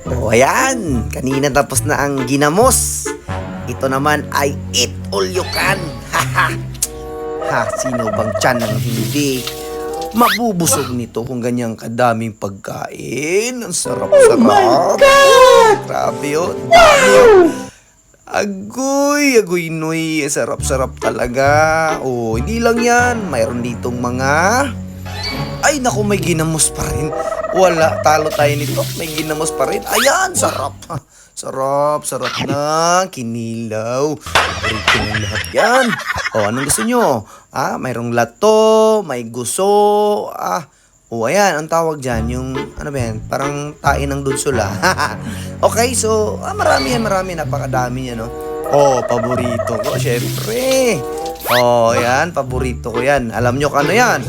O ayan, kanina tapos na ang ginamos. Ito naman ay eat all you can. Ha, sino bang tiyan ang hindi mabubusog nito kung ganyang kadaming pagkain? Ang sarap-sarap. Oh my God! Grabe yun. Dami yun. Agoy, noy. Sarap-sarap talaga. Oh, hindi lang yan. Mayroon ditong mga... Ay, naku, may ginamos pa rin. Wala, talo tayo nito. May ginamos pa rin. Ayan, sarap. Sarap na. Kinilaw. Paborito ng lahat yan. O, anong gusto nyo? Mayroong lato, may guso. Ayan, ang tawag dyan, yung, ano ba yan? Parang tain ng dunsula. Okay, so, marami, napakadami yan, no? Paborito ko, syempre. Yan, paborito ko yan. Alam nyo kung ano yan?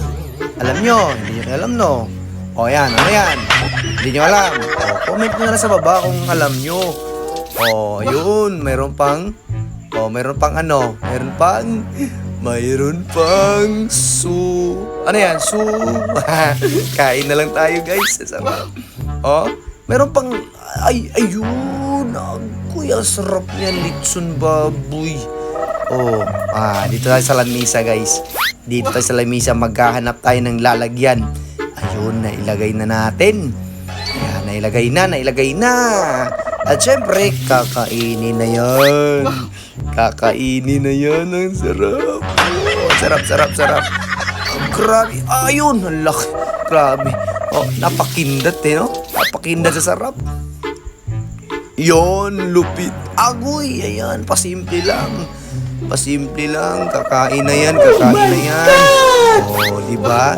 Alam nyo? Hindi nyo alam, no? Yan, ano yan? Hindi nyo alam. Comment nyo na sa baba kung alam nyo. Yun, mayroon pang ano? Mayroon pang ano yan? Kain na lang tayo, guys. Sarap. Meron pang, ayun. Kuya, sarap niyan. Litson baboy. Dito tayo sa lamisa, guys. Dito tayo sa lamisa, maghahanap tayo ng lalagyan. Ayun, nailagay na natin. Ayan, nailagay na. At syempre, kakainin na yan. Ang sarap. Sarap. Grabe. Ayun, ang laki. Grabe. Napakindat no? Napakindat sa sarap. Yon, lupit. Agoy, ayan, pasimple lang. Kakain na yan. Diba?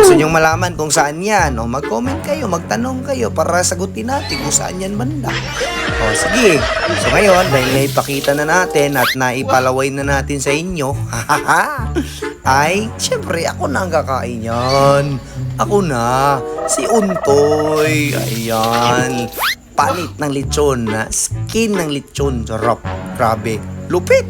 Gusto nyong malaman kung saan yan? Mag-comment kayo, magtanong kayo para sagutin natin kung saan yan banda. Sige. So ngayon, dahil naipakita na natin at naipalaway na natin sa inyo, ay, syempre, ako na ang kakain yan. Ako na, si Untoy. Ayan. Palit ng lechon, skin ng lechon. Sarap. Grabe. Lupit.